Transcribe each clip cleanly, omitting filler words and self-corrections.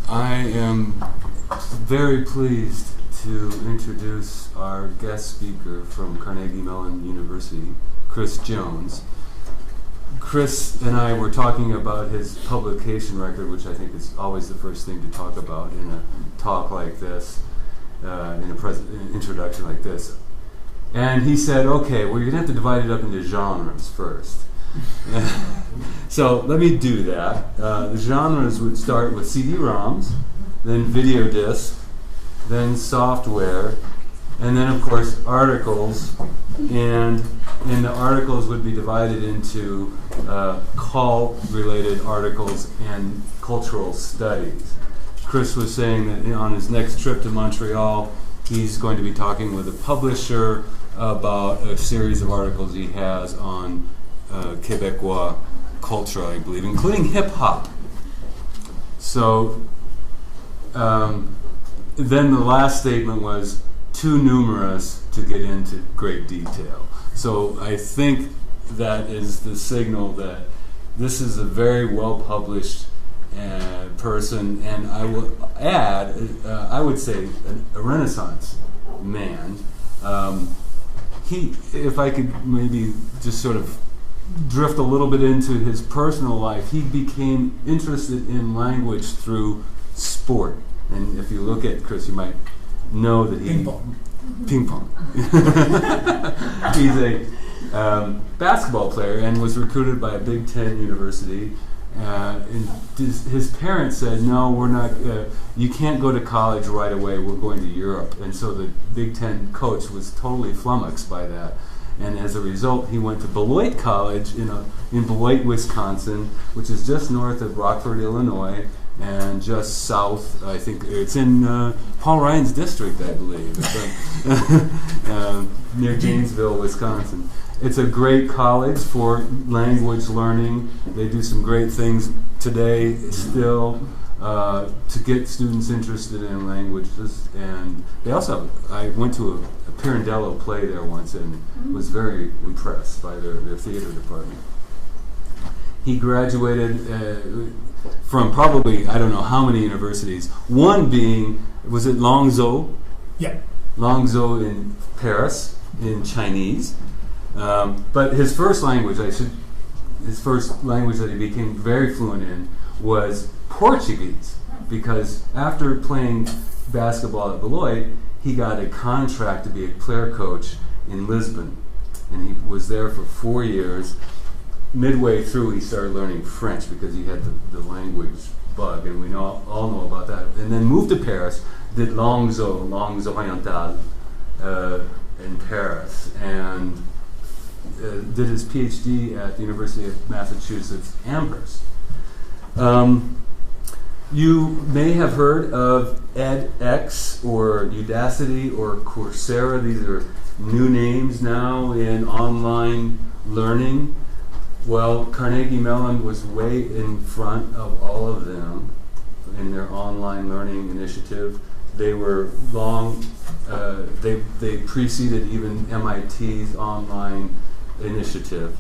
I am very pleased to introduce our guest speaker from Carnegie Mellon University, Chris Jones. Chris and I were talking about his publication record, which I think is always the first thing to talk about in a talk like this, in an introduction like this. And he said, okay, well, you're going to have to divide it up into genres first. So let me do that. The genres would start with CD-ROMs, then video disc, then software, and then of course articles. And the articles would be divided into cult-related articles and cultural studies. Chris was saying that on his next trip to Montreal, he's going to be talking with a publisher about a series of articles he has on Quebecois culture, I believe, including hip-hop. So then the last statement was too numerous to get into great detail. So I think that is the signal that this is a very well-published person, and I will add, I would say, a Renaissance man. If I could maybe just sort of drift a little bit into his personal life, he became interested in language through sport. And if you look at Chris, you might know that he... Ping pong. He's a basketball player and was recruited by a Big Ten university. And his parents said, no, we're not, you can't go to college right away, we're going to Europe. And so the Big Ten coach was totally flummoxed by that. And as a result, he went to Beloit College in Beloit, Wisconsin, which is just north of Rockford, Illinois, and just south, I think it's in Paul Ryan's district, I believe. It's near Janesville, Wisconsin. It's a great college for language learning. They do some great things today still to get students interested in languages. And they also, I went to a Pirandello play there once and was very impressed by their theater department. He graduated from probably, I don't know how many universities. One being, was it Langzhou? Yeah. Langzhou in Paris, in Chinese. But his first language, his first language that he became very fluent in was Portuguese, because after playing basketball at Beloit, he got a contract to be a player coach in Lisbon, and he was there for 4 years. Midway through, he started learning French because he had the language bug, and we all know about that. And then moved to Paris, did Langues Orientales in Paris, and did his PhD at the University of Massachusetts, Amherst. You may have heard of edX or Udacity or Coursera. These are new names now in online learning. Well, Carnegie Mellon was way in front of all of them in their online learning initiative. They were they preceded even MIT's online initiative.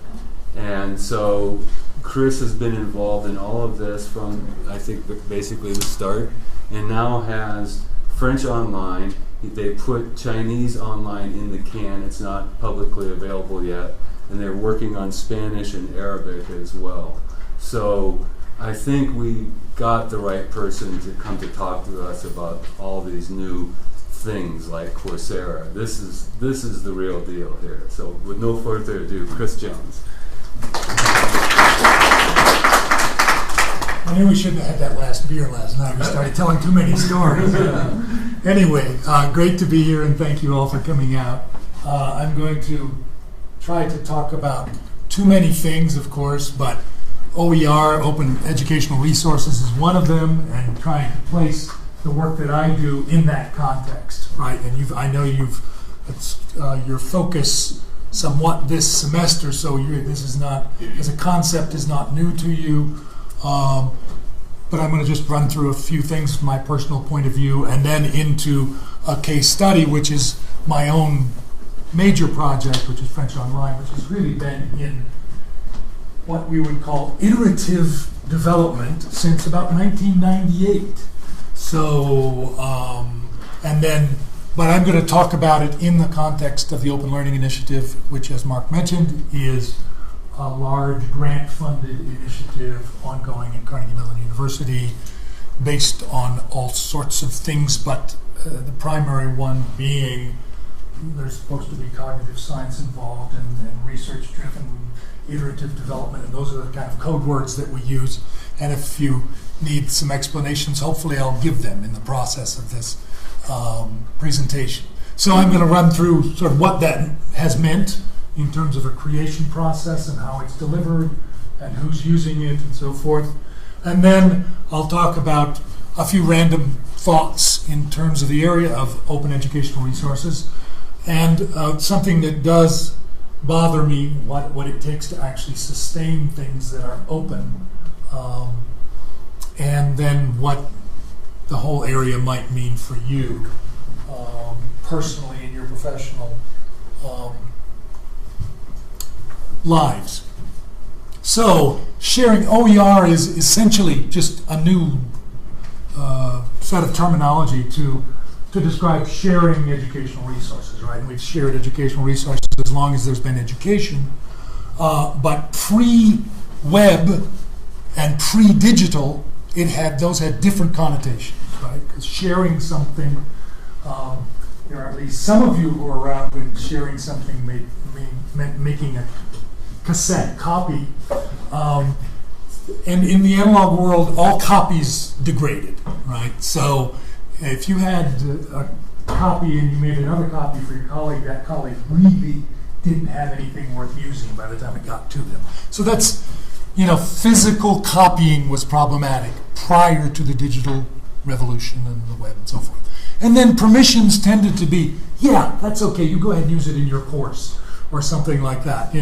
And so Chris has been involved in all of this from, I think, basically the start, and now has French online. They put Chinese online in the can. It's not publicly available yet. And they're working on Spanish and Arabic as well. So I think we got the right person to come to talk to us about all these new things like Coursera. This is the real deal here. So with no further ado, Chris Jones. I knew we shouldn't have had that last beer last night. We started telling too many stories. Anyway, great to be here, and thank you all for coming out. I'm going to try to talk about too many things, of course, but OER, Open Educational Resources, is one of them, and trying to place the work that I do in that context, right? And I know it's your focus somewhat this semester, so this is not, as a concept, is not new to you. But I'm going to just run through a few things from my personal point of view, and then into a case study, which is my own major project, which is French Online, which has really been in what we would call iterative development since about 1998. So, but I'm going to talk about it in the context of the Open Learning Initiative, which, as Mark mentioned, is a large grant-funded initiative ongoing at Carnegie Mellon University based on all sorts of things, but the primary one being there's supposed to be cognitive science involved and research-driven iterative development, and those are the kind of code words that we use. And if you need some explanations, hopefully I'll give them in the process of this presentation. So I'm going to run through sort of what that has meant in terms of a creation process and how it's delivered and who's using it and so forth. And then I'll talk about a few random thoughts in terms of the area of open educational resources and something that does bother me, what it takes to actually sustain things that are open, and then what the whole area might mean for you personally in your professional lives. So sharing OER is essentially just a new set of terminology to describe sharing educational resources, right? And we've shared educational resources as long as there's been education, but pre-web and pre-digital, those had different connotations, right? Because sharing something, there are at least some of you who are around when sharing something meant making a cassette copy. And in the analog world, all copies degraded, right? So if you had a copy and you made another copy for your colleague, that colleague really didn't have anything worth using by the time it got to them. So that's, physical copying was problematic prior to the digital revolution and the web and so forth. And then permissions tended to be, yeah, that's okay, you go ahead and use it in your course or something like that,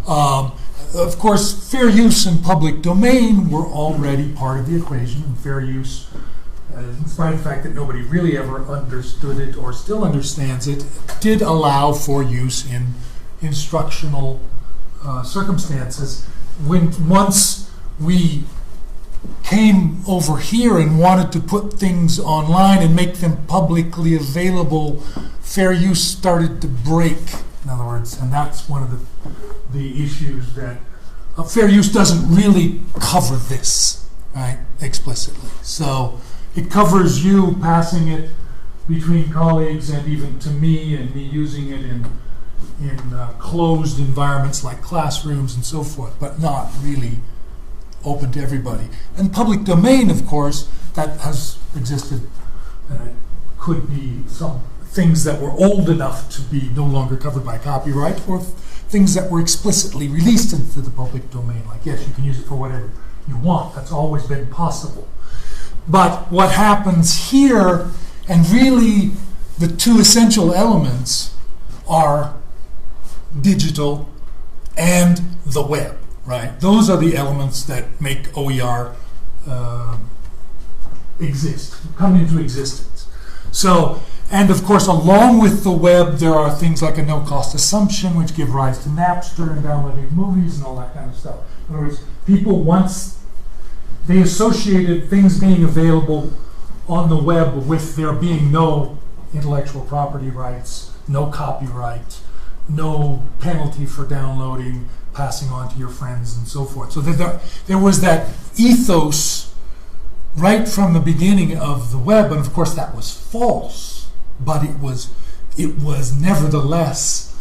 Of course, fair use and public domain were already part of the equation, and fair use, in spite of the fact that nobody really ever understood it or still understands it, did allow for use in instructional circumstances. Once we came over here and wanted to put things online and make them publicly available, fair use started to break, in other words, and that's one of the issues that fair use doesn't really cover this, right, explicitly. So it covers you passing it between colleagues and even to me, and me using it in closed environments like classrooms and so forth, but not really open to everybody. And public domain, of course, that has existed, and it could be some things that were old enough to be no longer covered by copyright, or things that were explicitly released into the public domain, like, yes, you can use it for whatever you want. That's always been possible. But what happens here, and really the two essential elements are digital and the web, right? Those are the elements that make OER come into existence. So, and of course, along with the web, there are things like a no-cost assumption, which give rise to Napster and downloading movies and all that kind of stuff. In other words, people, once they associated things being available on the web with there being no intellectual property rights, no copyright, no penalty for downloading, passing on to your friends, and so forth. So there was that ethos right from the beginning of the web, and of course that was false, but it was nevertheless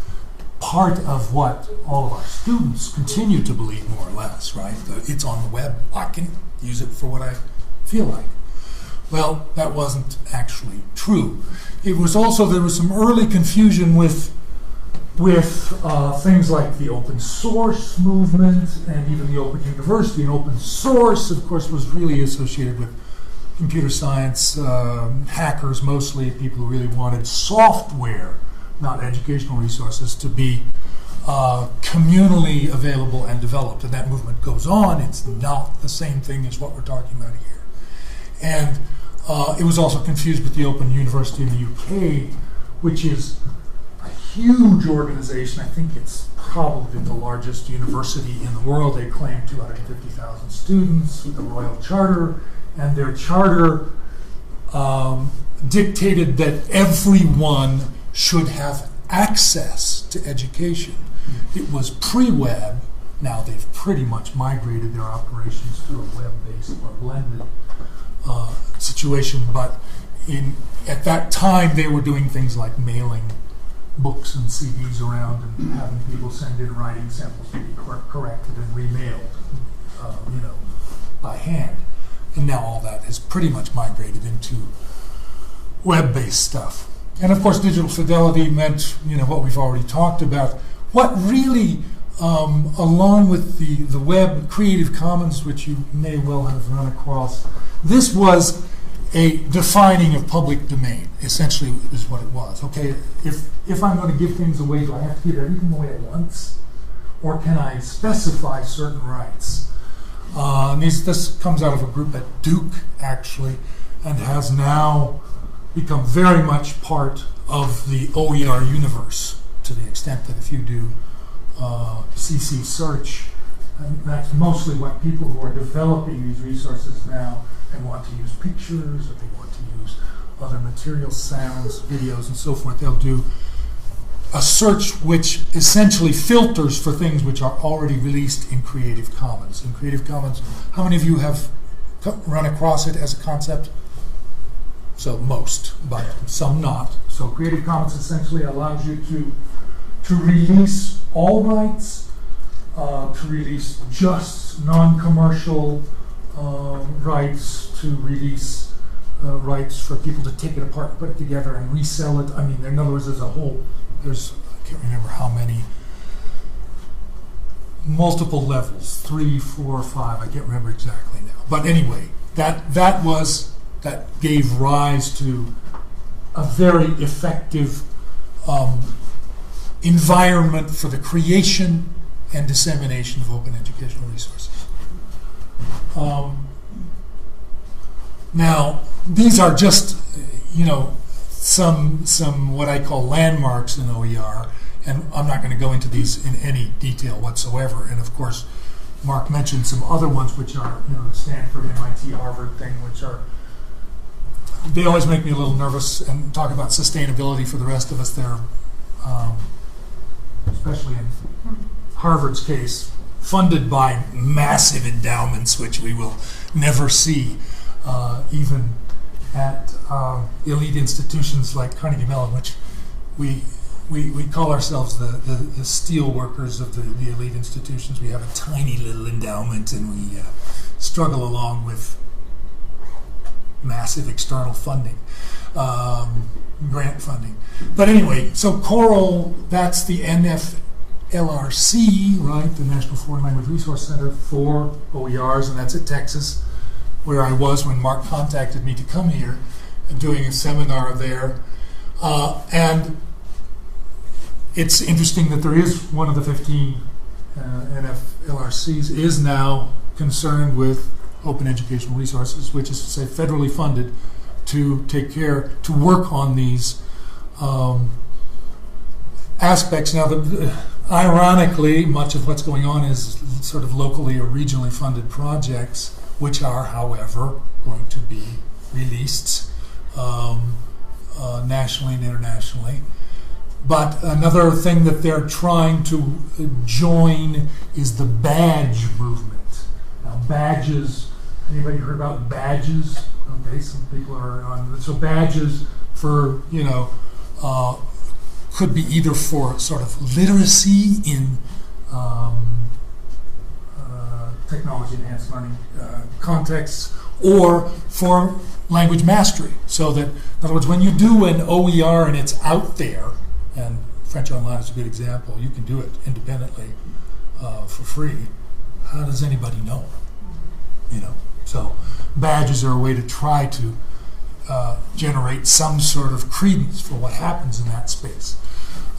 part of what all of our students continue to believe, more or less, right? It's on the web, I can use it for what I feel like. Well, that wasn't actually true. It was also, there was some early confusion with things like the open source movement and even the Open University. And open source, of course, was really associated with computer science, hackers mostly, people who really wanted software, not educational resources, to be communally available and developed. And that movement goes on. It's not the same thing as what we're talking about here. And it was also confused with the Open University in the UK, which is a huge organization. I think it's probably the largest university in the world. They claim 250,000 students with a royal charter, and their charter dictated that everyone should have access to education. It was pre-web. Now they've pretty much migrated their operations to a web-based or blended situation, but at that time they were doing things like mailing books and CDs around and having people send in writing samples to be corrected and remailed, by hand. And now all that has pretty much migrated into web-based stuff. And of course, digital fidelity meant, what we've already talked about. What really, along with the web, Creative Commons, which you may well have run across, this was a defining of public domain, essentially is what it was. Okay, if I'm going to give things away, do I have to give everything away at once? Or can I specify certain rights? This comes out of a group at Duke, actually, and has now become very much part of the OER universe, to the extent that if you do CC search, and that's mostly what people who are developing these resources now and want to use pictures, or they want to use other materials, sounds, videos, and so forth, they'll do a search which essentially filters for things which are already released in Creative Commons. In Creative Commons, how many of you have run across it as a concept? So most, but some not. So Creative Commons essentially allows you to release all rights, to release just non-commercial rights, to release rights for people to take it apart, put it together, and resell it. I mean, in other words, there's I can't remember how many, multiple levels, 3, 4, 5, I can't remember exactly now. But anyway, that gave rise to a very effective environment for the creation and dissemination of open educational resources. Now, these are just, some what I call landmarks in OER, and I'm not going to go into these in any detail whatsoever. And of course, Mark mentioned some other ones which are, the Stanford, MIT, Harvard thing, which are, they always make me a little nervous and talk about sustainability for the rest of us there, especially in Harvard's case, funded by massive endowments, which we will never see, even at elite institutions like Carnegie Mellon, which we call ourselves the steel workers of the elite institutions. We have a tiny little endowment, and we struggle along with massive external funding, grant funding. But anyway, so Coral, that's the NFLRC, right, the National Foreign Language Resource Center for OERs, and that's at Texas, where I was when Mark contacted me to come here and doing a seminar there. And it's interesting that there is one of the 15 NFLRCs is now concerned with open educational resources, which is to say federally funded to take care, to work on these aspects. Now, ironically, much of what's going on is sort of locally or regionally funded projects, which are, however, going to be released nationally and internationally. But another thing that they're trying to join is the badge movement. Now, badges, anybody heard about badges? Okay, some people are on. So badges for, could be either for sort of literacy in technology enhanced learning contexts, or for language mastery. So that, in other words, when you do an OER and it's out there, and French Online is a good example, you can do it independently for free. How does anybody know? So badges are a way to try to generate some sort of credence for what happens in that space.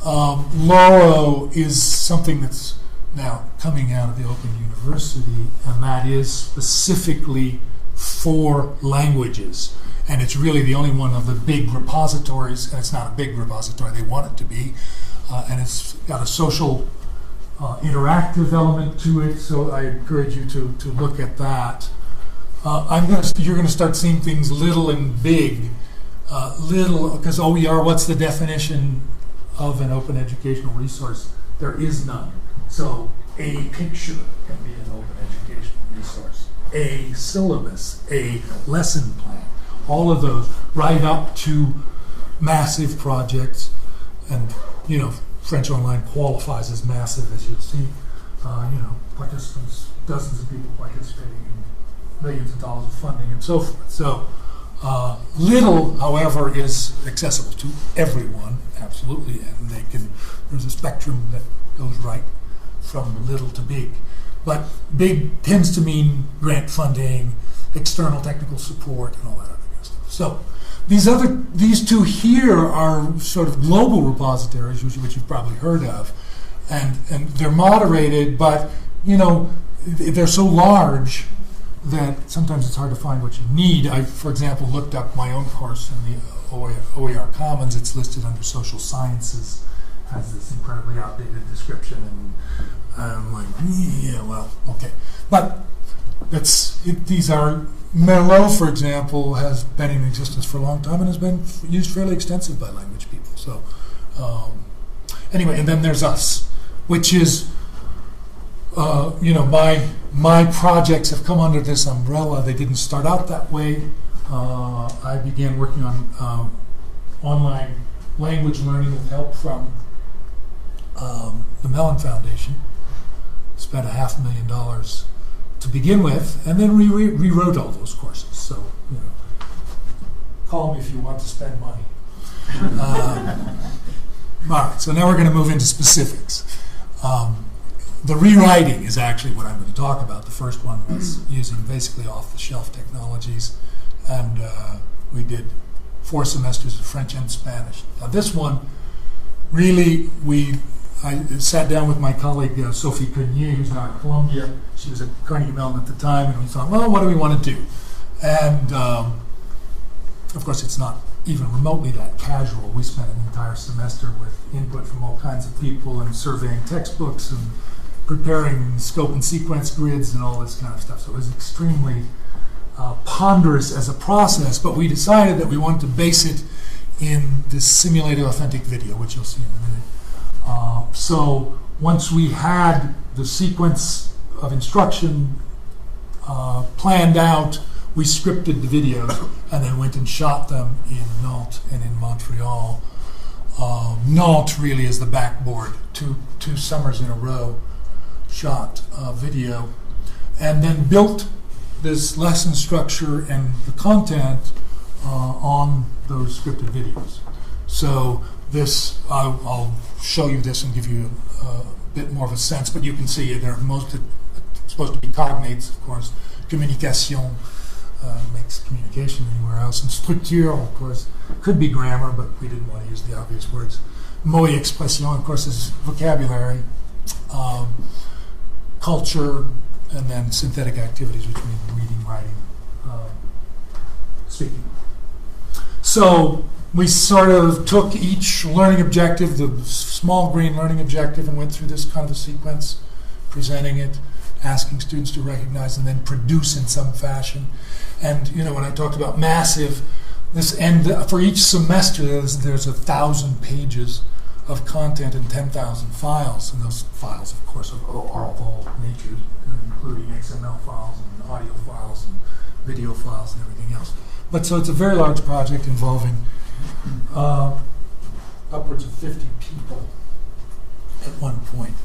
Lauro is something that's now coming out of the Open University, and that is specifically for languages. And it's really the only one of the big repositories, and it's not a big repository, they want it to be, and it's got a social interactive element to it, so I encourage you to look at that. You're gonna start seeing things little and big. Little, because OER, what's the definition of an open educational resource? There is none. So a picture can be an open educational resource. A syllabus, a lesson plan, all of those, right up to massive projects. And, French Online qualifies as massive, as you'll see. Participants, dozens of people participating in millions of dollars of funding and so forth. So little, however, is accessible to everyone, absolutely, and there's a spectrum that goes right from little to big. But big tends to mean grant funding, external technical support, and all that other kind of stuff. So these two here are sort of global repositories, which you've probably heard of, and they're moderated, but they're so large that sometimes it's hard to find what you need. I, for example, looked up my own course in the OER Commons. It's listed under social sciences, has this incredibly outdated description, and I'm like, yeah, well, okay. But these are, Merlot, for example, has been in existence for a long time and has been used fairly extensively by language people. So anyway, and then there's us, which is, my projects have come under this umbrella. They didn't start out that way. I began working on online language learning with help from the Mellon Foundation. Spent $500,000 to begin with, and then rewrote all those courses. So, call me if you want to spend money. All right, so now we're going to move into specifics. The rewriting is actually what I'm going to talk about. The first one was using basically off-the-shelf technologies, and we did 4 semesters of French and Spanish. Now this one, really, I sat down with my colleague Sophie Cognier, who's now at Columbia. She was at Carnegie Mellon at the time, and we thought, well, what do we want to do? And of course, it's not even remotely that casual. We spent an entire semester with input from all kinds of people and surveying textbooks and preparing scope and sequence grids and all this kind of stuff. So it was extremely ponderous as a process, but we decided that we wanted to base it in this simulated authentic video, which you'll see in a minute. So once we had the sequence of instruction planned out, we scripted the videos and then went and shot them in Nantes and in Montreal. Nantes really is the backboard, two summers in a row shot video, and then built this lesson structure and the content on those scripted videos. So this, I'll show you this and give you a bit more of a sense, but you can see they're supposed to be cognates, of course. Communication makes communication anywhere else. And structure, of course, could be grammar, but we didn't want to use the obvious words. Mot et expression, of course, is vocabulary. Culture, and then synthetic activities, which mean reading, writing, speaking. So we sort of took each learning objective, the small green learning objective, and went through this kind of a sequence, presenting it, asking students to recognize, and then produce in some fashion. And when I talked about massive, for each semester there's 1,000 pages of content and 10,000 files, and those files, of course, are of all natures, including XML files and audio files and video files and everything else. But so it's a very large project involving upwards of 50 people at one point.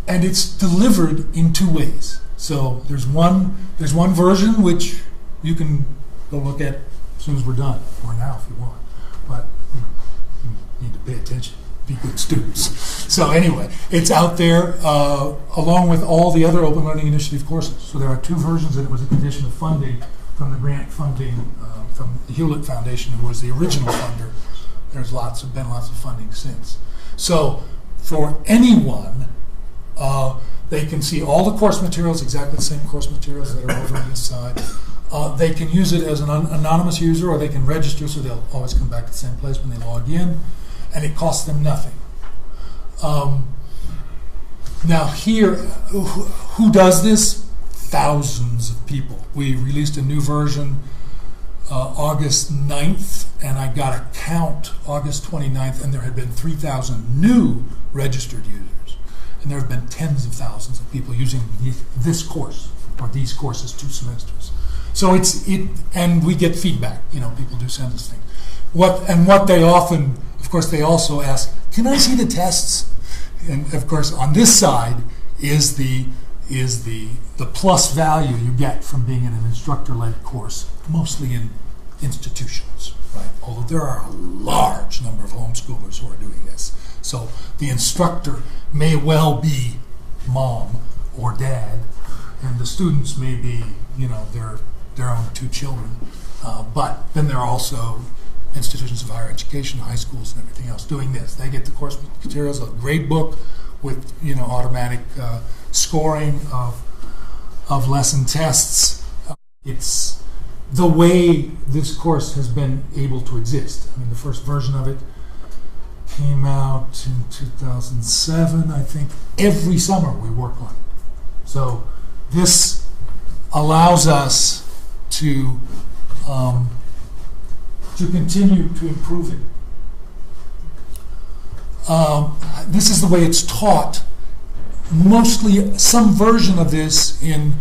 And it's delivered in 2 ways. So there's one version which you can go look at as soon as we're done, or now if you want. But you need to pay attention, be good students. So anyway, it's out there along with all the other Open Learning Initiative courses. So there are 2 versions, and it was a condition of funding from the grant funding from the Hewlett Foundation, who was the original funder. There's been lots of funding since. So for anyone, they can see all the course materials, exactly the same course materials that are over on this side. They can use it as an anonymous user, or they can register, so they'll always come back to the same place when they log in, and it costs them nothing. Now here, who does this? thousands of people. We released a new version August 9th, and I got a count August 29th, and there had been 3,000 new registered users. And there have been tens of thousands of people using this course, or these courses, 2 semesters. So and we get feedback. People do send us things. What they often, of course, they also ask, can I see the tests? And of course, on this side is the plus value you get from being in an instructor-led course, mostly in institutions, right? Although there are a large number of homeschoolers who are doing this. So the instructor may well be mom or dad, and the students may be, their own 2 children. But then there are also institutions of higher education, high schools, and everything else doing this. They get the course materials, a grade book with automatic scoring of lesson tests. It's the way this course has been able to exist. I mean, the first version of it came out in 2007, I think. Every summer we work on it. So this allows us to continue to improve it. This is the way it's taught. Mostly some version of this in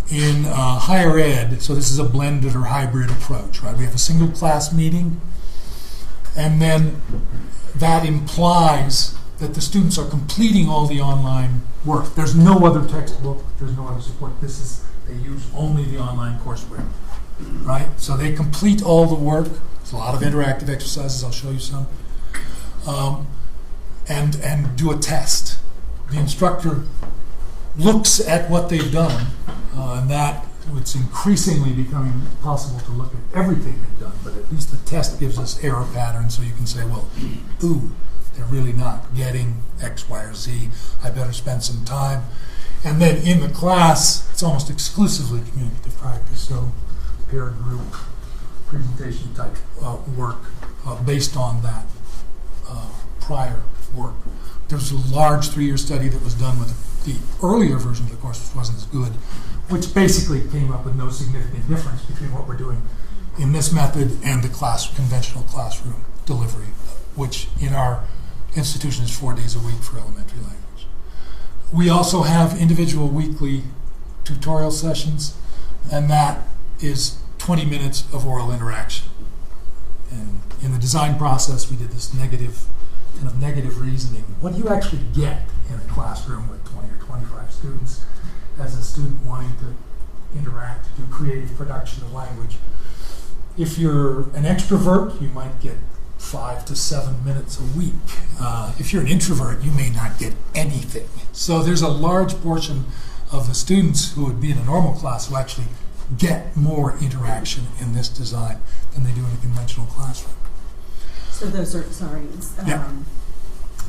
higher ed. So this is a blended or hybrid approach, right? We have a single class meeting, and then that implies that the students are completing all the online work. There's no other textbook. There's no other support. They use only the online courseware, right? So they complete all the work. There's a lot of interactive exercises. I'll show you some. And do a test. The instructor looks at what they've done, and that it's increasingly becoming possible to look at everything they've done, but at least the test gives us error patterns, so you can say, well, they're really not getting X, Y, or Z. I better spend some time. And then in the class, it's almost exclusively communicative practice, so peer group, presentation type work based on that prior work. There was a large 3-year study that was done with the earlier version of the course, which wasn't as good, which basically came up with no significant difference between what we're doing in this method and the conventional classroom delivery, which in our institution is 4 days a week for elementary language. We also have individual weekly tutorial sessions, and that is 20 minutes of oral interaction. And in the design process, we did this negative reasoning. What do you actually get in a classroom with 20 or 25 students as a student wanting to interact, do creative production of language? If you're an extrovert, you might get 5 to 7 minutes a week. If you're an introvert, you may not get anything. So there's a large portion of the students who would be in a normal class who actually get more interaction in this design than they do in a conventional classroom. So those are,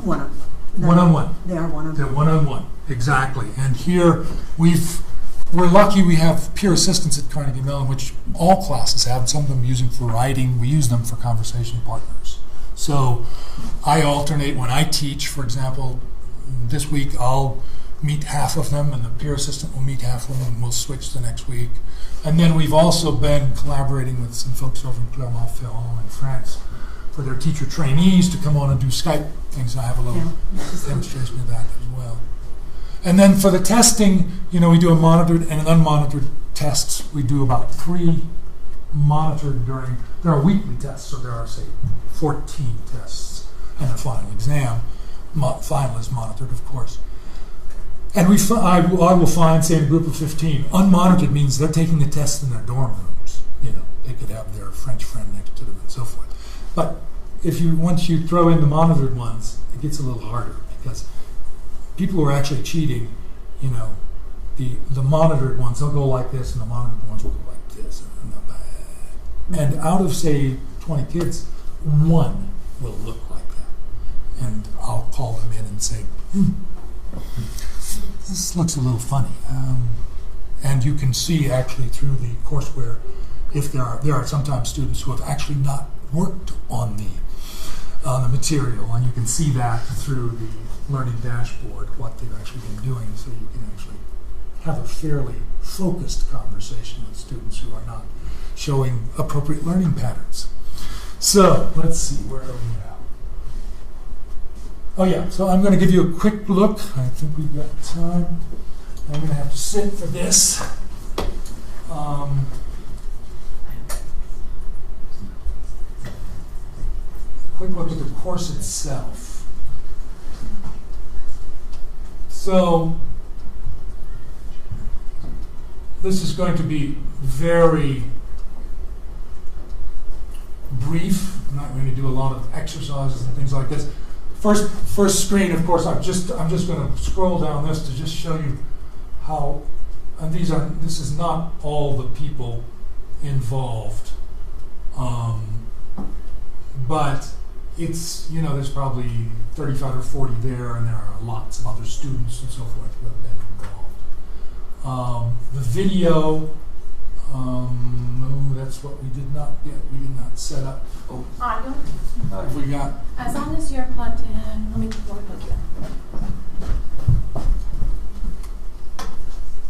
one-on-one. They are one-on-one. They're one-on-one, exactly. And here we're lucky we have peer assistants at Carnegie Mellon, which all classes have. Some of them using for writing. We use them for conversation partners. So I alternate when I teach. For example, this week I'll meet half of them, and the peer assistant will meet half of them, and we'll switch the next week. And then we've also been collaborating with some folks over in Clermont-Ferrand in France for their teacher trainees to come on and do Skype things. I have a little demonstration of that as well. And then for the testing, we do a monitored and an unmonitored tests. We do about 3 monitored there are weekly tests, so there are, say, 14 tests and a final exam. Final is monitored, of course. And I will find, say, in a group of 15, unmonitored means they're taking the test in their dorm rooms. They could have their French friend next to them and so forth. But once you throw in the monitored ones, it gets a little harder because people who are actually cheating, the monitored ones, they'll go like this, and the monitored ones will go like this. And out of, say, 20 kids, 1 will look like that. And I'll call them in and say, this looks a little funny. And you can see actually through the courseware if there are sometimes students who have actually not worked on the material, and you can see that through the learning dashboard, what they've actually been doing, so you can actually have a fairly focused conversation with students who are not showing appropriate learning patterns. So let's see, where are we now? Oh yeah, so I'm going to give you a quick look. I think we've got time. I'm going to have to sit for this. Quick look at the course itself. So this is going to be very brief. I'm not going to do a lot of exercises and things like this. First screen, of course, I'm just going to scroll down this to just show you how, and this is not all the people involved, but it's, there's probably 35 or 40 there, and there are lots of other students and so forth who have been involved. The video, that's what we did not yet. We did not set up. Audio? Have we got? As long as you're plugged in, let me plug you in.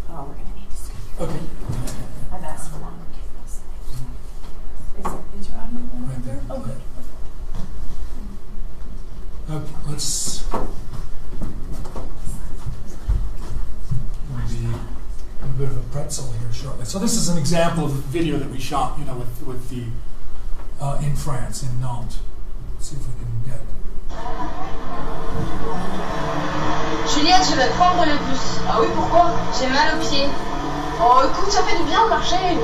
Oh, we're going to need to skip. Okay. I've asked for longer cables. Is your audio in Right there. Oh, good. Okay, let's maybe a bit of a pretzel here shortly. So this is an example of a video that we shot, with the in France, in Nantes. Let's see if we can get. Juliette, je vais prendre le bus. Ah oui, pourquoi? J'ai mal aux pieds. Oh, écoute, ça fait du bien de marcher.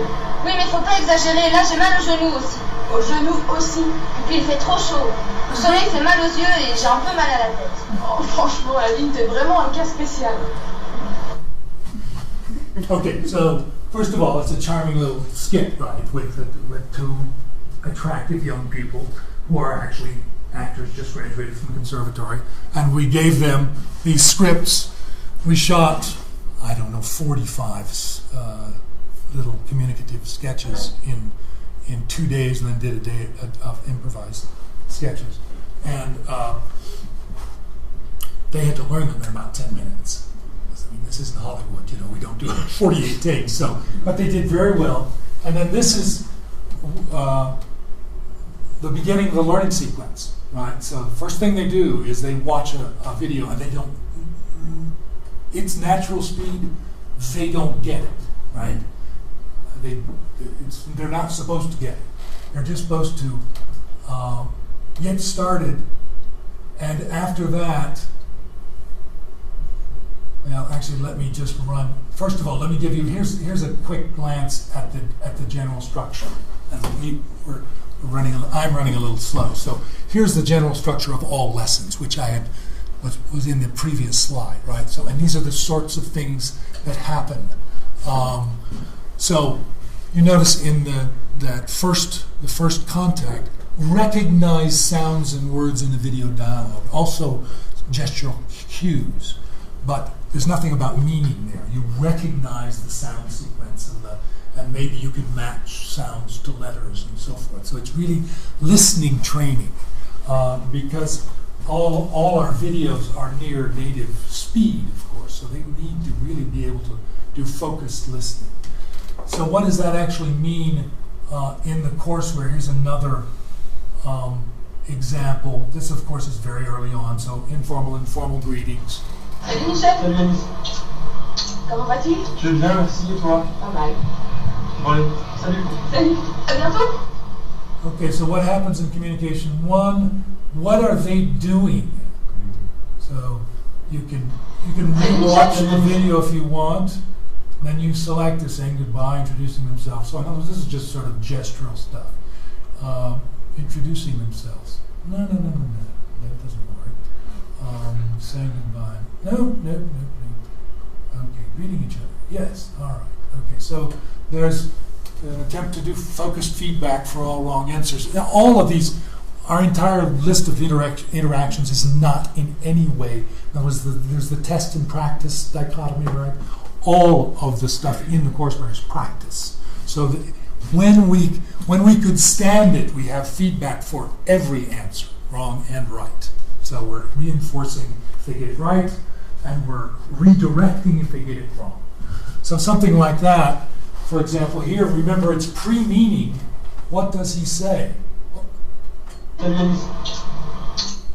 Oui, mais faut pas exagérer. Là, j'ai mal aux genoux aussi. Aux genoux aussi. Et puis, il fait trop chaud. Le soleil fait mal aux yeux et j'ai un peu mal à la tête. Oh, franchement, Aline, t'es vraiment un cas spécial. Okay, so first of all, it's a charming little skit, right, with two attractive young people who are actually actors just graduated from the conservatory, and we gave them these scripts. We shot, 45 little communicative sketches in 2 days, and then did a day of improvised sketches. And they had to learn them in about 10 minutes. I mean, this isn't Hollywood, we don't do 48 takes. So, but they did very well. And then this is the beginning of the learning sequence, right? So the first thing they do is they watch a video, and it's natural speed, they don't get it, right? They're not supposed to get it. They're just supposed to get started, and after that, well, actually, let me just run. First of all, let me give you here's a quick glance at the general structure. And I'm running a little slow. So here's the general structure of all lessons, which I was in the previous slide, right? So, and these are the sorts of things that happen. So you notice in the first contact, recognize sounds and words in the video dialogue, also gestural cues, but there's nothing about meaning there. You recognize the sound sequence and maybe you can match sounds to letters and so forth. So it's really listening training, because all our videos are near native speed, of course, so they need to really be able to do focused listening. So what does that actually mean in the courseware? Here's another example. This, of course, is very early on, so informal greetings. Salut Michel. Salut Alice. Comment vas-tu? Je vais bien, merci, et toi? Pas mal. Bon allez, salut. Salut. À bientôt. Okay, so what happens in communication? One, what are they doing? So you can rewatch the video if you want. Then you select is saying goodbye, introducing themselves. So in other words, this is just sort of gestural stuff. Introducing themselves. No. That doesn't work. Saying goodbye. No. Okay, greeting each other. Yes, all right. Okay, so there's an attempt to do focused feedback for all wrong answers. Now, all of these, our entire list of interactions is not in any way, there's the test and practice dichotomy, right? All of the stuff in the courseware is practice. So that when we could stand it, we have feedback for every answer, wrong and right. So we're reinforcing if they get it right, and we're redirecting if they get it wrong. So something like that, for example, here, remember it's pre-meaning. What does he say? Salut Alice.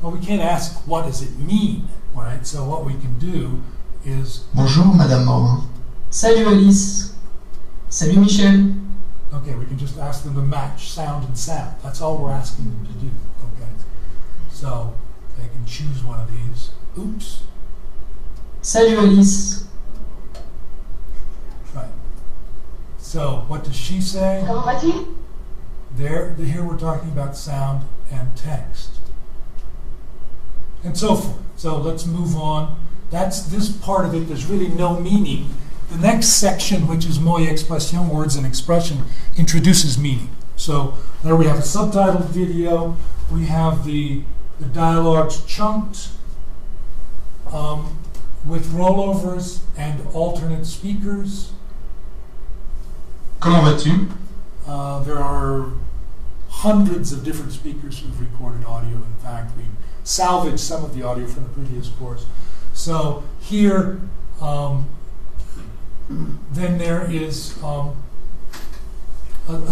Well, we can't ask what does it mean, right? So what we can do is, Bonjour, Madame Morin. Salut Alice. Salut Michel. okay, we can just ask them to match sound and sound. That's all we're asking them to do, okay? So they can choose one of these. Oops. Salut Alice. Right. So what does she say? Comment vas-tu? Here we're talking about sound and text. And so forth. So let's move on. That's this part of it. There's really no meaning. The next section, which is mots et expressions, words and expression, introduces meaning. So there we have a subtitled video. We have the dialogues chunked with rollovers and alternate speakers. Comment vas-tu? There are hundreds of different speakers who've recorded audio. In fact, we salvaged some of the audio from the previous course. So here, then there is a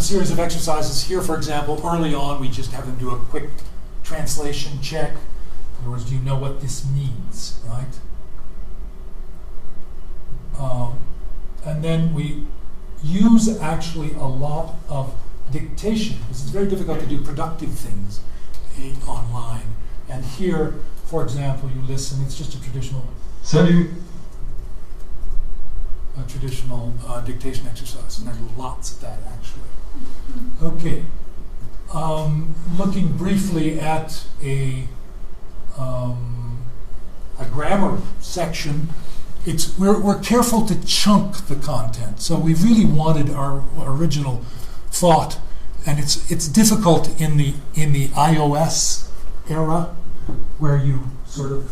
series of exercises. Here, for example, early on, we just have them do a quick translation check. In other words, do you know what this means, right? And then we use actually a lot of dictation, because it's very difficult to do productive things online. And here, for example, you listen. It's just a traditional Salut. dictation exercise, and there's lots of that actually. Okay. Looking briefly at a grammar section, we're careful to chunk the content. So we really wanted our original thought, and it's difficult in the iOS era where you sort of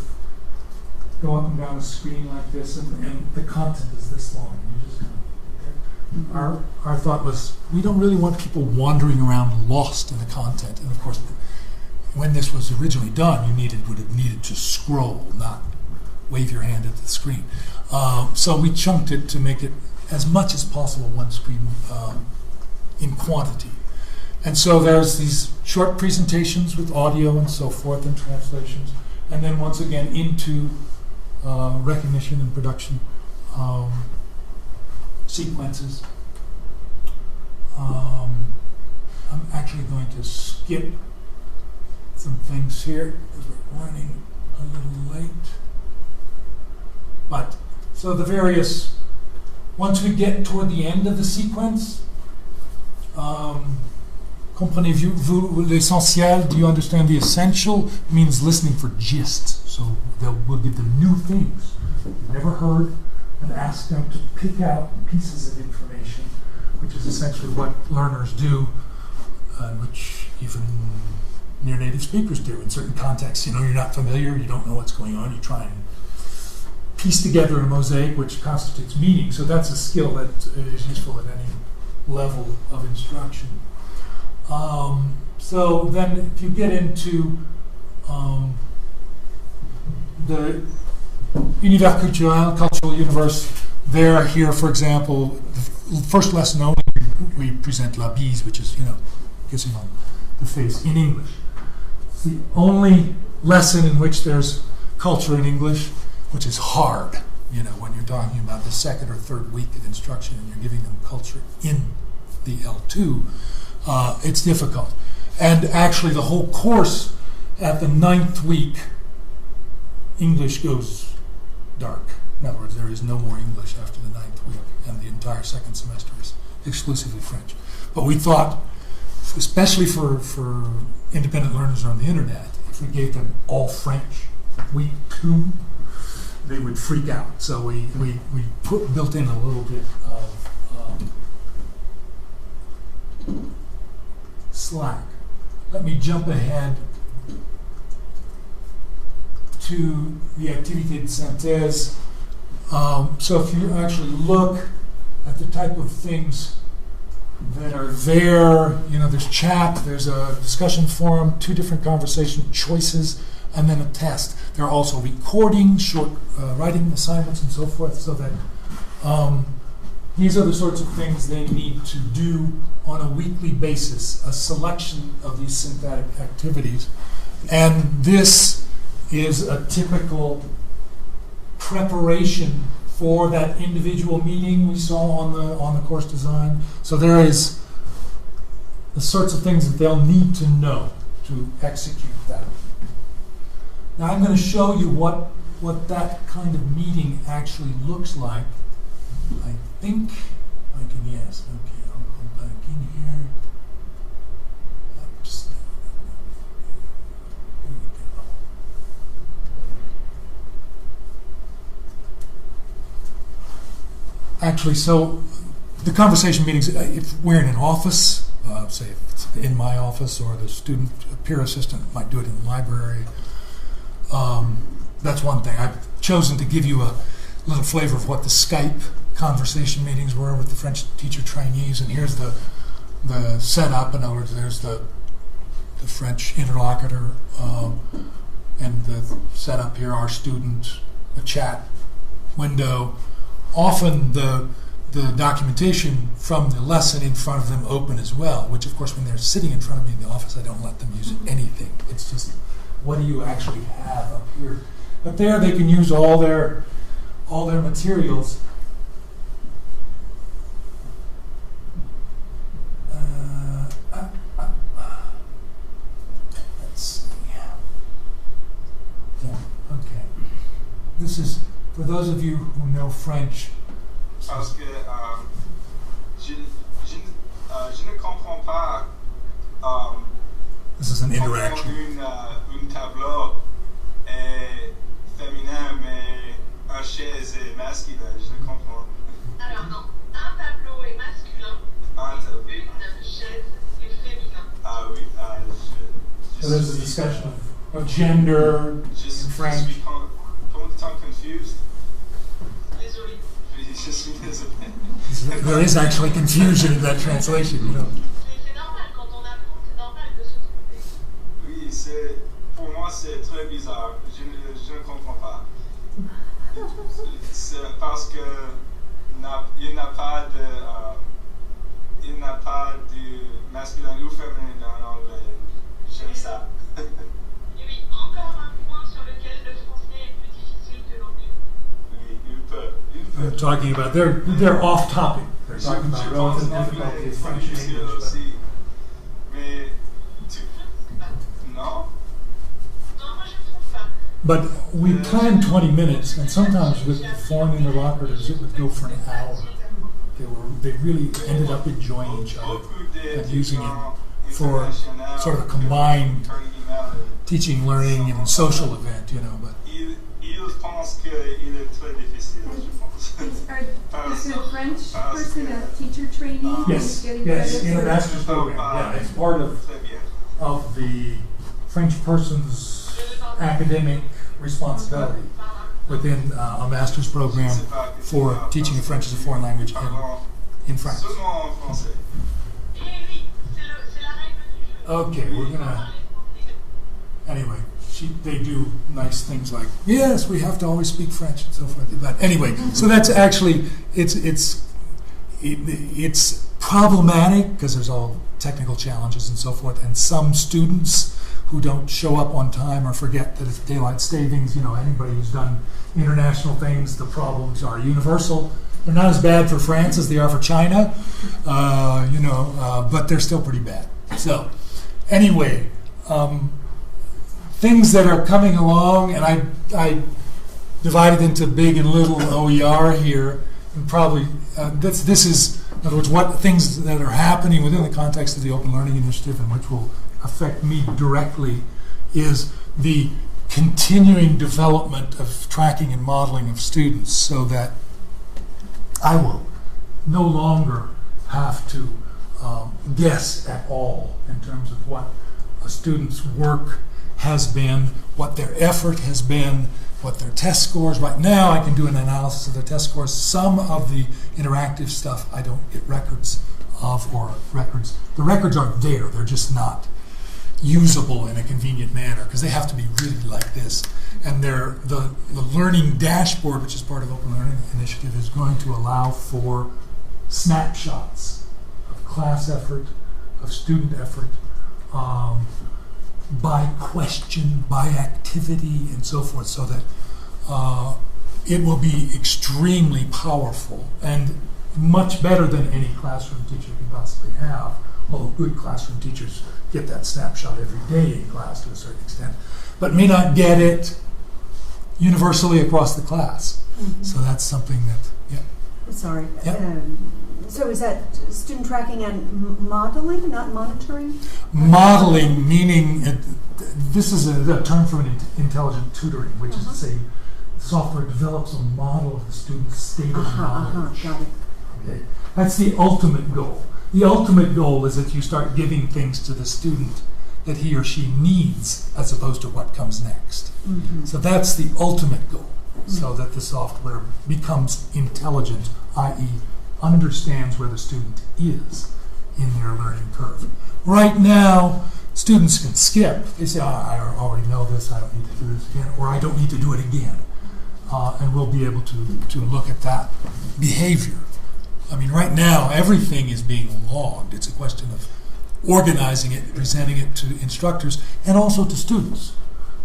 go up and down a screen like this, and the content is this long. You just our thought was we don't really want people wandering around lost in the content, and of course, when this was originally done, would have needed to scroll, not wave your hand at the screen. So we chunked it to make it as much as possible one screen in quantity. And so there's these short presentations with audio and so forth and translations, and then once again into recognition and production sequences. I'm actually going to skip some things here because we're running a little late. But so the various, once we get toward the end of the sequence, comprenez-vous l'essentiel? Do you understand the essential? Means listening for gist. So we'll give them new things you've never heard and ask them to pick out pieces of information, which is essentially what learners do, which even near native speakers do in certain contexts. You're not familiar, you don't know what's going on, you try and piece together a mosaic which constitutes meaning. So that's a skill that is useful at any level of instruction. So then if you get into the univers culturel, cultural universe, here, for example, the first lesson only, we present la bise, which is, kissing on the face in English. It's the only lesson in which there's culture in English, which is hard, when you're talking about the second or third week of instruction and you're giving them culture in the L2, it's difficult. And actually the whole course at the 9th week, English goes dark. In other words, there is no more English after the 9th week, and the entire second semester is exclusively French. But we thought, especially for independent learners on the internet, if we gave them all French week 2, they would freak out. So we built in a little bit of slack. Let me jump ahead to the activité de synthèse. So if you actually look at the type of things that are there, there's chat, there's a discussion forum, 2 different conversation choices, and then a test. There are also recording, short writing assignments, and so forth, so that these are the sorts of things they need to do on a weekly basis, a selection of these synthetic activities. And this is a typical preparation for that individual meeting we saw on the course design. So there is the sorts of things that they'll need to know to execute that. Now I'm going to show you what that kind of meeting actually looks like. I think I can, yes. Okay, I'll go back in here. Oops. Here we go. Actually, so the conversation meetings, if we're in an office, say if it's in my office, or the student peer assistant might do it in the library, that's one thing. I've chosen to give you a little flavor of what the Skype conversation meetings were with the French teacher trainees, and here's the setup. In other words, there's the French interlocutor, and the setup here, our student, a chat window. Often the documentation from the lesson in front of them open as well, which of course when they're sitting in front of me in the office, I don't let them use anything. It's just, what do you actually have up here? But there they can use all their materials. Let's see. Yeah, okay. This is, for those of you who know French. Parce que je ne comprends pas. This is an interaction. Un tableau est féminin, mais un chaise est masculin. Je ne comprends. Alors non, un tableau est masculin, une chaise est féminin. Ah oui, So there's a discussion of gender in French. Je suis pour le temps confused. Désolé. Je suis désolé. There is actually confusion in that translation, you know. C'est normal, quand on apprend, c'est normal de se tromper. Oui, pour moi c'est très bizarre. Je ne comprends pas. C'est parce que il n'a pas de masculin ou féminin dans l'anglais. J'aime ça. Et oui, encore un point sur lequel le français est plus difficile que l'anglais. Oui, il peut. They're talking about, they're off topic. They're talking about relative difficulty of French and English. Mais non? Non, moi je ne trouve pas. But we planned 20 minutes, and sometimes with the foreign interlocutors, it would go for an hour. They really ended up enjoying each other and using it for sort of a combined teaching, learning, and social event, you know. But Il pense qu'il est très difficile, je pense. Is the French person a teacher trainee? yes, Getting yes, credit in a for- master's program. Yeah, it's part Très bien. of the French person's academic responsibility within a master's program for teaching French as a foreign language in France. Seulement en français. Et oui, c'est la règle du jeu. Okay, we're gonna. Anyway, they do nice things like, yes, we have to always speak French and so forth. But anyway, so that's actually it's problematic because there's all technical challenges and so forth, and some students who don't show up on time or forget that it's daylight savings. You know, anybody who's done international things, the problems are universal. They're not as bad for France as they are for China, but they're still pretty bad. So, anyway, things that are coming along, and I divided into big and little OER here, and probably this is, in other words, what things that are happening within the context of the Open Learning Initiative and which will affect me directly is the continuing development of tracking and modeling of students, so that I will no longer have to guess at all in terms of what a student's work has been, what their effort has been, what their test scores. Right now I can do an analysis of their test scores. Some of the interactive stuff I don't get records of, or records. The records are there, they're just not usable in a convenient manner because they have to be really like this. And the learning dashboard, which is part of Open Learning Initiative, is going to allow for snapshots of class effort, of student effort, by question, by activity, and so forth, so that it will be extremely powerful and much better than any classroom teacher can possibly have. Although good classroom teachers get that snapshot every day in class to a certain extent, but may not get it universally across the class. Mm-hmm. So that's something that, Sorry. Yep. So is that student tracking and modeling, not monitoring? Modeling, meaning, this is a term from intelligent tutoring, which is to say software develops a model of the student's state of knowledge. Got it. Okay. That's the ultimate goal. The ultimate goal is that you start giving things to the student that he or she needs as opposed to what comes next. Mm-hmm. So that's the ultimate goal, so that the software becomes intelligent, i.e. understands where the student is in their learning curve. Right now, students can skip. They say, I already know this, I don't need to do this again, or I don't need to do it again. And we'll be able to look at that behavior. I mean, right now, everything is being logged. It's a question of organizing it, presenting it to instructors, and also to students.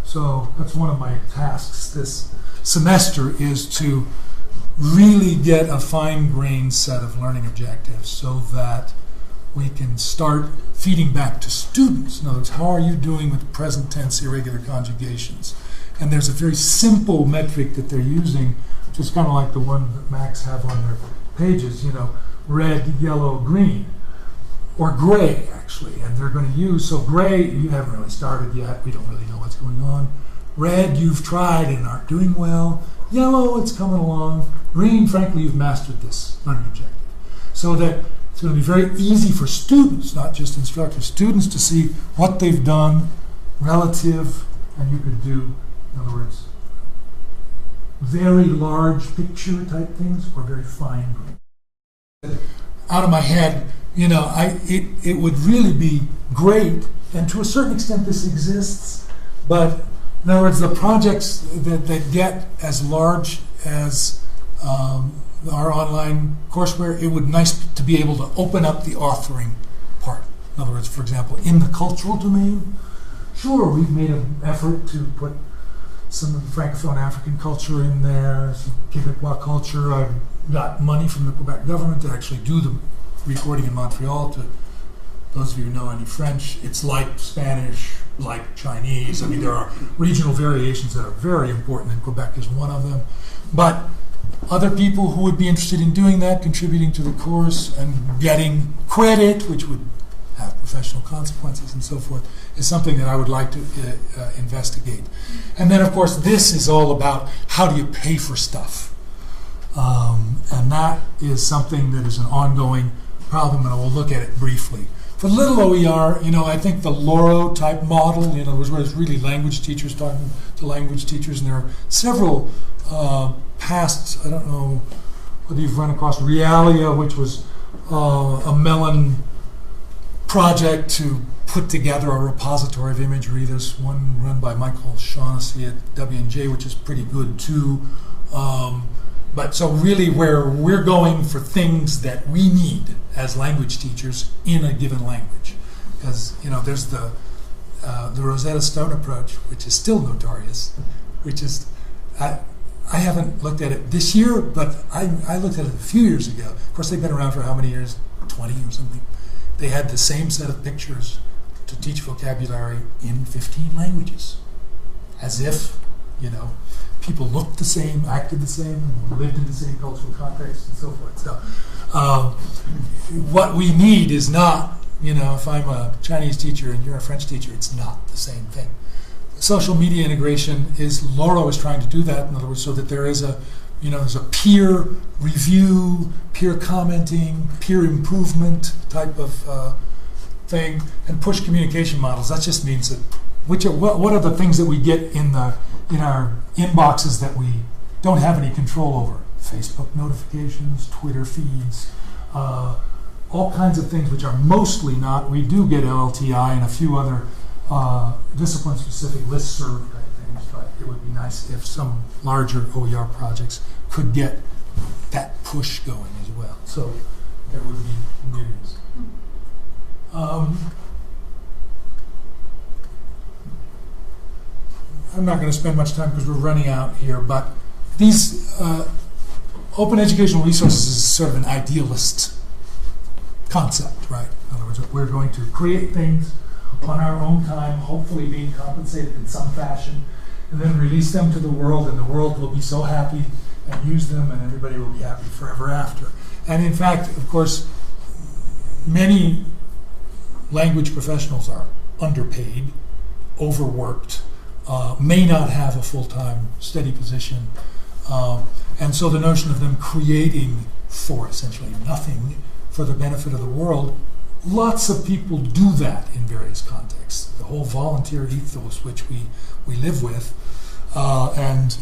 So that's one of my tasks this semester, is to really get a fine-grained set of learning objectives so that we can start feeding back to students. In other words, how are you doing with present tense irregular conjugations? And there's a very simple metric that they're using, which is kind of like the one that Macs have on their pages, red, yellow, green, or gray, actually. And they're going to use, so gray, you haven't really started yet, we don't really know what's going on. Red, you've tried and aren't doing well. Yellow, it's coming along. Green, frankly, you've mastered this learning objective. So that it's going to be very easy for students, not just instructors, students to see what they've done relative, and you could do, in other words, very large picture type things or very fine grain. Out of my head, it would really be great, and to a certain extent this exists, but in other words, the projects that get as large as our online courseware, it would be nice to be able to open up the authoring part. In other words, for example, in the cultural domain, sure, we've made an effort to put some of the Francophone African culture in there, some Quebecois culture. I've got money from the Quebec government to actually do the recording in Montreal. To those of you who know any French, it's like Spanish, like Chinese. I mean, there are regional variations that are very important, and Quebec is one of them. But other people who would be interested in doing that, contributing to the course and getting credit, which would have professional consequences and so forth, is something that I would like to investigate. And then, of course, this is all about how do you pay for stuff. And that is something that is an ongoing problem, and I will look at it briefly. For little OER, I think the Loro type model, where it's really language teachers talking to language teachers, and there are several past, I don't know whether you've run across Realia, which was a Mellon project to put together a repository of imagery. There's one run by Michael Shaughnessy at W&J, which is pretty good too. But so really where we're going for things that we need as language teachers in a given language. Because, there's the Rosetta Stone approach, which is still notorious, which is, I haven't looked at it this year, but I looked at it a few years ago. Of course, they've been around for how many years? 20 or something. They had the same set of pictures to teach vocabulary in 15 languages. As if, people looked the same, acted the same, lived in the same cultural context, and so forth. So what we need is not, if I'm a Chinese teacher and you're a French teacher, it's not the same thing. Social media integration Loro is trying to do that, in other words, so that there is there's a peer review, peer commenting, peer improvement type of thing, and push communication models. That just means that what are the things that we get in our inboxes that we don't have any control over? Facebook notifications, Twitter feeds, all kinds of things which are mostly not. We do get LLTI and a few other discipline-specific listserv type things, but it would be nice if some larger OER projects could get that push going as well. So there would be news. I'm not going to spend much time because we're running out here, but these open educational resources is sort of an idealist concept, right? In other words, we're going to create things on our own time, hopefully being compensated in some fashion, and then release them to the world, and the world will be so happy and use them, and everybody will be happy forever after. And in fact, of course, many language professionals are underpaid, overworked, may not have a full-time steady position, and so the notion of them creating for essentially nothing for the benefit of the world, lots of people do that in various contexts. The whole volunteer ethos which we live with, and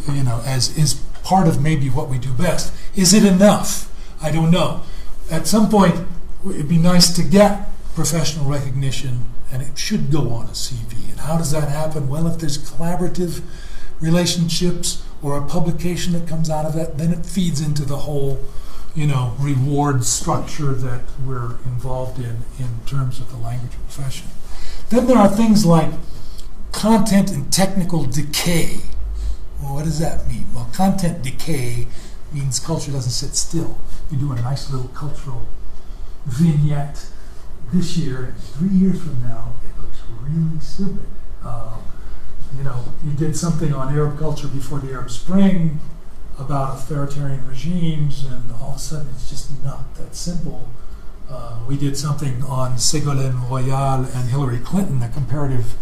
as is part of maybe what we do best. Is it enough? I don't know. At some point, it'd be nice to get professional recognition, and it should go on a CV. And how does that happen? Well, if there's collaborative relationships or a publication that comes out of it, then it feeds into the whole, reward structure that we're involved in terms of the language profession. Then there are things like content and technical decay. Well, what does that mean? Well, content decay means culture doesn't sit still. You do a nice little cultural vignette this year, and 3 years from now, it looks really stupid. You did something on Arab culture before the Arab Spring about authoritarian regimes, and all of a sudden it's just not that simple. We did something on Ségolène Royal and Hillary Clinton, a comparative,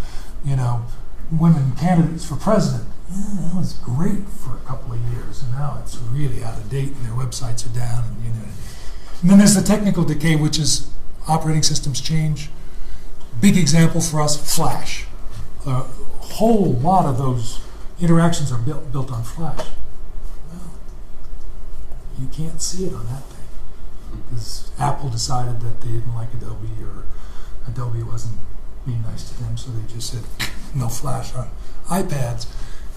women candidates for president. Yeah, that was great for a couple of years, and now it's really out of date, and their websites are down. And then there's the technical decay, which is operating systems change. Big example for us, Flash. A whole lot of those interactions are built on Flash. Well, you can't see it on that thing because Apple decided that they didn't like Adobe, or Adobe wasn't being nice to them, so they just said no Flash on iPads.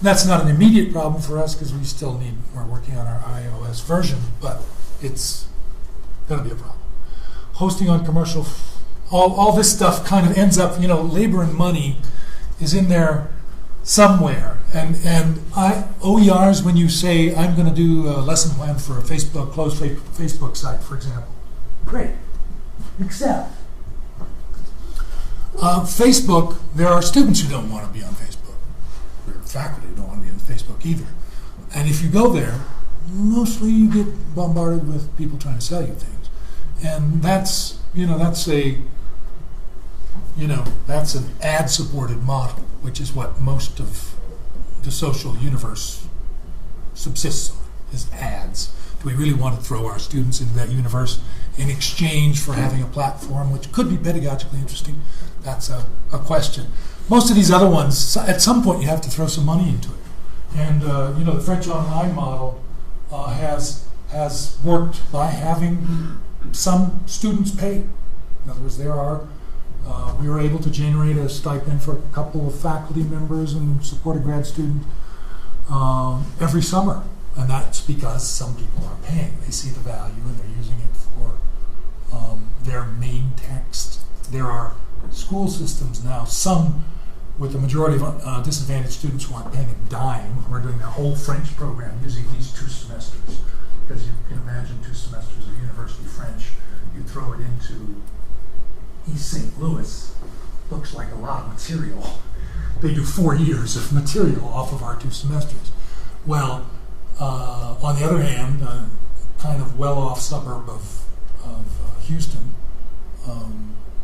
That's not an immediate problem for us because we're working on our iOS version, but it's going to be a problem. Hosting on commercial, all this stuff kind of ends up, labor and money is in there somewhere. And OERs, when you say, I'm going to do a lesson plan for a closed Facebook site, for example, great. Except, Facebook, there are students who don't want to be on Facebook. There are faculty who don't want to be on Facebook either. And if you go there, mostly you get bombarded with people trying to sell you things. And that's an ad-supported model, which is what most of the social universe subsists on, is ads. Do we really want to throw our students into that universe in exchange for having a platform which could be pedagogically interesting? That's a question. Most of these other ones, at some point you have to throw some money into it. And the French online model has worked by having some students pay. In other words, we were able to generate a stipend for a couple of faculty members and support a grad student every summer. And that's because some people are paying. They see the value and they're using it for their main text. There are school systems now, some with the majority of disadvantaged students who aren't paying a dime. We're doing their whole French program using these 2 semesters. Because you can imagine 2 semesters of university French, you throw it into East St. Louis, looks like a lot of material. They do 4 years of material off of our 2 semesters. Well, on the other hand, a kind of well-off suburb of Houston,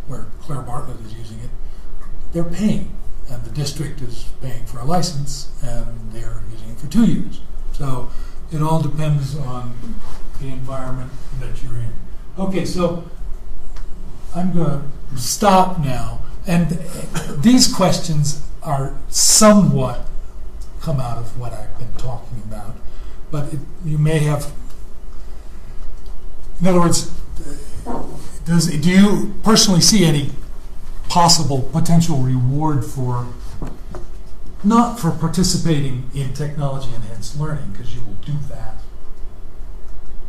where Claire Bartlett is using it, they're paying, and the district is paying for a license, and they're using it for 2 years. So it all depends on the environment that you're in. Okay, so I'm going to stop now. And these questions are somewhat come out of what I've been talking about. But you may have, in other words, do you personally see any possible potential reward for, not for participating in technology-enhanced learning, because you will do that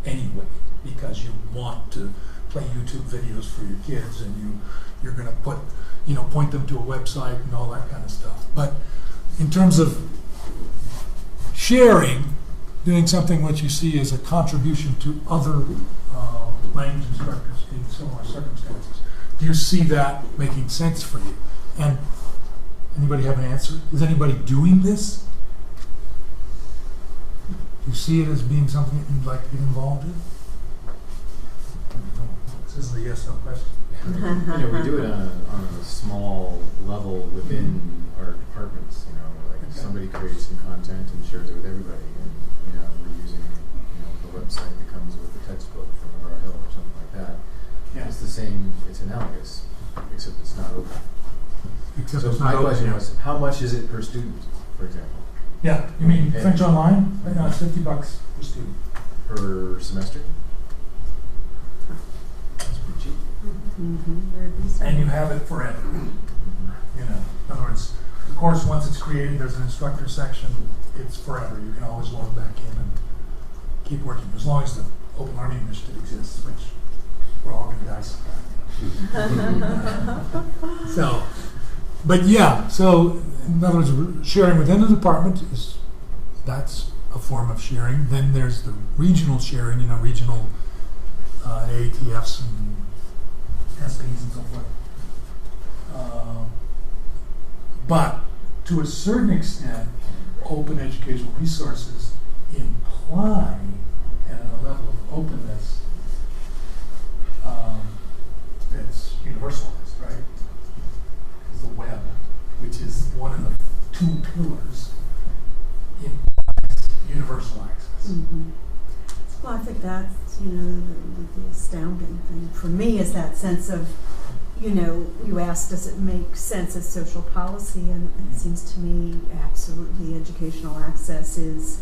anyway, because you want to play YouTube videos for your kids, and you're going to put, point them to a website and all that kind of stuff. But in terms of sharing, doing something which you see as a contribution to other language instructors in similar circumstances, do you see that making sense for you? And anybody have an answer? Is anybody doing this? Do you see it as being something that you'd like to get involved in? This is the yes/no question. We do it on a small level within our departments. Like somebody creates some content and shares it with everybody, and we're using the website that comes with the textbook from McGraw Hill or something like that. Yeah. It's the same. It's analogous, except it's not open. Except so it's my not question open, was, how much is it per student, for example? Yeah, you mean Okay. French Online? Right now it's $50 per student. Per semester? That's pretty cheap. And you have it forever. In other words, the course, once it's created, there's an instructor section. It's forever. You can always log back in and keep working, as long as the Open Learning Initiative exists, which we're all going to die sometime. So in other words, sharing within the department that's a form of sharing. Then there's the regional sharing, regional AATFs and SPs and so forth. But to a certain extent, open educational resources imply, and at a level of openness that's universalized, right? Because the web, which is one of the two pillars, implies universal access. Well, I think that's, the astounding thing for me is that sense of, you asked, does it make sense as social policy? And it seems to me absolutely educational access is,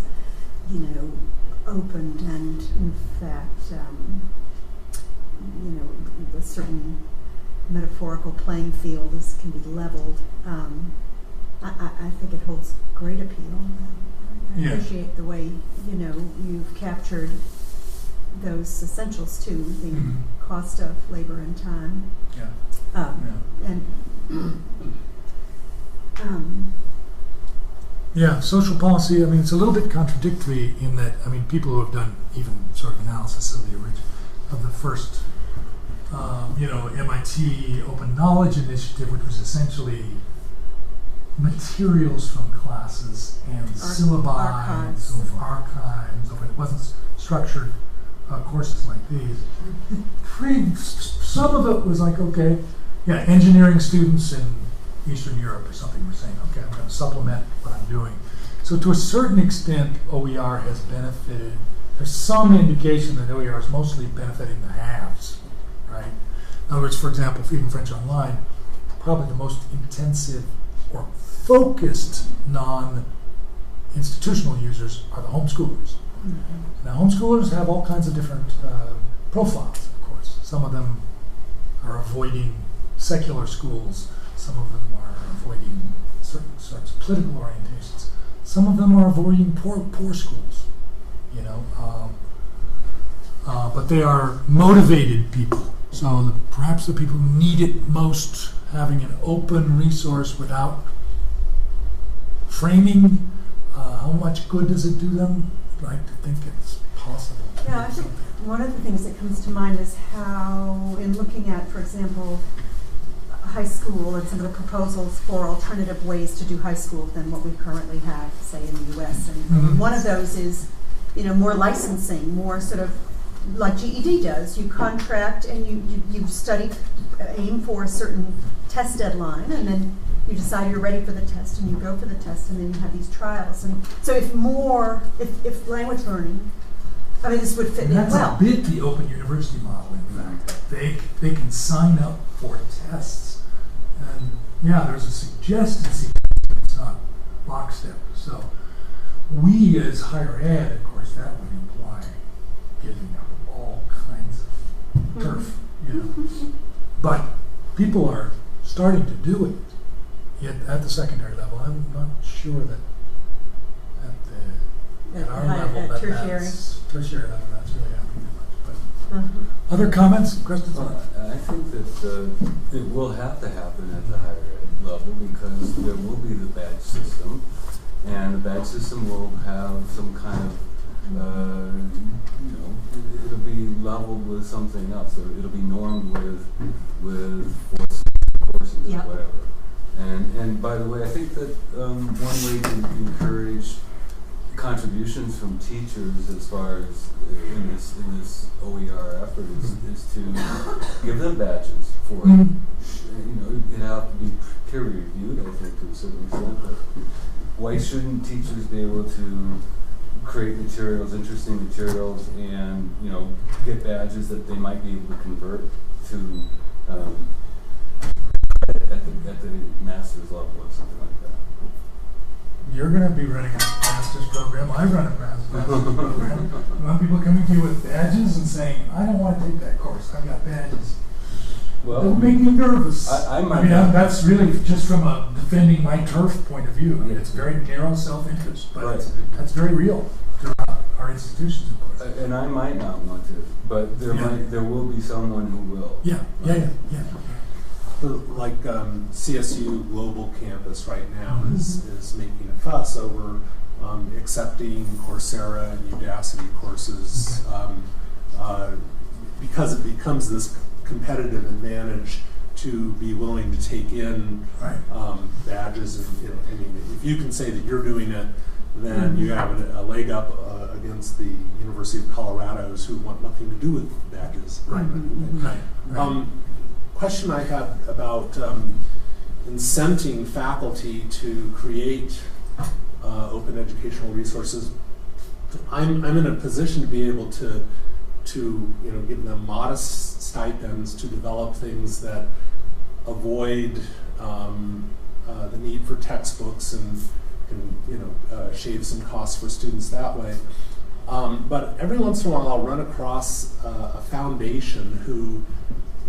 opened, and in fact, a certain metaphorical playing field can be leveled. I think it holds great appeal. I appreciate the way, you've captured those essentials too, the cost of labor and time. Social policy, it's a little bit contradictory in that, people who have done even sort of analysis of the first, MIT Open Knowledge Initiative, which was essentially materials from classes and syllabi, archives. archives. It wasn't structured courses like these. Some of it was like, engineering students in Eastern Europe or something were saying, I'm going to supplement what I'm doing. So to a certain extent, OER has benefited. There's some indication that OER is mostly benefiting the haves, right? In other words, for example, even French Online, probably the most intensive or focused non-institutional users are the homeschoolers. Now, homeschoolers have all kinds of different profiles, of course. Some of them are avoiding secular schools. Some of them are avoiding certain sorts of political orientations. Some of them are avoiding poor schools, but they are motivated people. So perhaps the people who need it most, having an open resource without framing, how much good does it do them? I'd like to think it's possible. Yeah, I think one of the things that comes to mind is how, in looking at, for example, high school and some of the proposals for alternative ways to do high school than what we currently have, say, in the U.S. And one of those is, more licensing, more sort of like GED does. You contract and you study, aim for a certain test deadline, and then you decide you're ready for the test, and you go for the test, and then you have these trials. And so if language learning, this would fit in well. That's a bit the open university model, in fact. They can sign up for tests. And there's a suggested sequence, but it's not lockstep. So we as higher ed, of course, that would imply giving up all kinds of turf, But people are starting to do it at the secondary level. I'm not sure that at our level, tertiary tertiary level, that's really happening much. Other comments, questions? Well, I think that it will have to happen at the higher ed level because there will be the badge system, and the badge system will have some kind of, it'll be leveled with something else, or it'll be normed with courses Yeah. or whatever. And by the way, I think that one way to encourage contributions from teachers as far as in this OER effort is to give them badges for it. It have to be peer reviewed, I think, to a certain extent. But why shouldn't teachers be able to create materials, interesting materials, and get badges that they might be able to convert to at the master's level or something like that? You're going to be running a master's program. I run a master's program. You want people coming to you with badges and saying, I don't want to take that course. I've got badges. Well, It'll make me nervous. I mean, that's really just from a defending my turf point of view. I mean, it's very narrow self-interest, but Right. that's very real throughout our institutions, of course. And I might not want to, but there will be someone who will. Yeah. Like CSU Global Campus right now is making a fuss over accepting Coursera and Udacity courses because it becomes this competitive advantage to be willing to take in badges. And I mean, if you can say that you're doing it, then you have a leg up against the University of Colorado's who want nothing to do with badges. Right. Question I had about incenting faculty to create open educational resources. I'm in a position to be able to give them modest stipends to develop things that avoid the need for textbooks and shave some costs for students that way. But every once in a while I'll run across a foundation who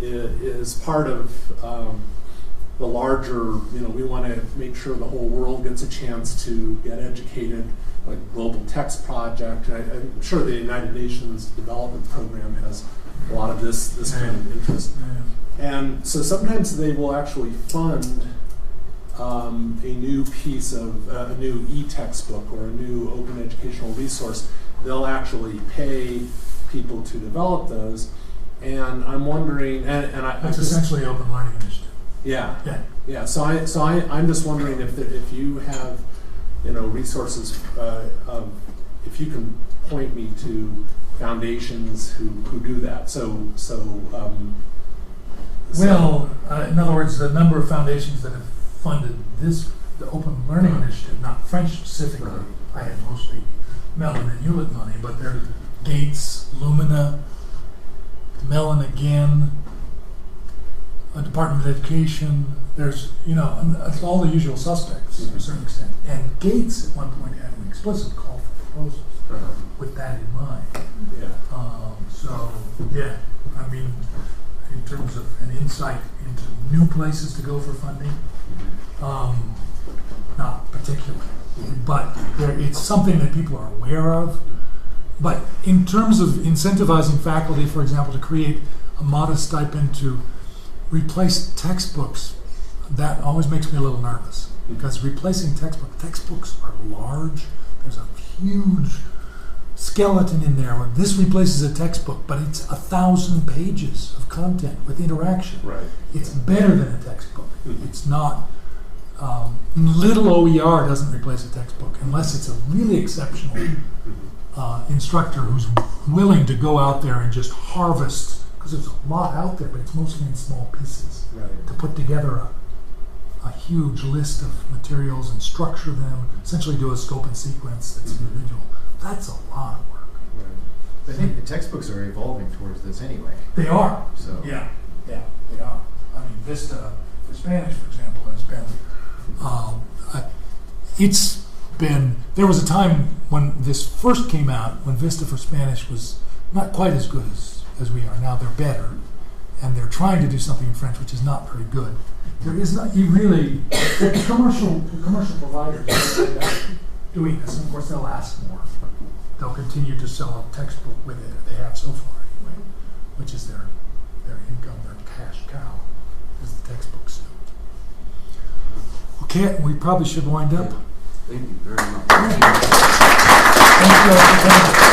is part of the larger, we want to make sure the whole world gets a chance to get educated, like Global Text Project. I'm sure the United Nations Development Program has a lot of this kind of interest. And so sometimes they will actually fund a new piece of a new e-textbook or a new open educational resource. They'll actually pay people to develop those. And I'm wondering, That's essentially Open Learning Initiative. Yeah. So I'm just wondering if you have, resources, if you can point me to foundations who do that. Well, in other words, the number of foundations that have funded the Open Learning Initiative, not French specifically. I had mostly Mellon and Hewlett money, but there's Gates, Lumina, Mellon again, Department of Education. There's, it's all the usual suspects to a certain extent. And Gates at one point had an explicit call for proposals with that in mind. I mean, in terms of an insight into new places to go for funding, not particularly, but it's something that people are aware of. But in terms of incentivizing faculty, for example, to create a modest stipend to replace textbooks, that always makes me a little nervous. Because replacing textbooks are large. There's a huge skeleton in there where this replaces a textbook, but it's 1,000 pages of content with interaction. Right. It's better than a textbook. It's not. Little OER doesn't replace a textbook unless it's a really exceptional instructor who's willing to go out there and just harvest, because there's a lot out there, but it's mostly in small pieces. Right. To put together a huge list of materials and structure them, essentially do a scope and sequence that's individual. That's a lot of work. I think the textbooks are evolving towards this anyway. They are. So Yeah, they are. I mean, Vista for Spanish, for example, has been. There was a time when this first came out, when Vista for Spanish was not quite as good as we are now. They're better, and they're trying to do something in French, which is not very good. There is not. The commercial providers are doing this, and of course they'll ask more. They'll continue to sell a textbook with it. They have so far, anyway. Kit, we probably should wind up. Thank you very much. Thank you all for coming.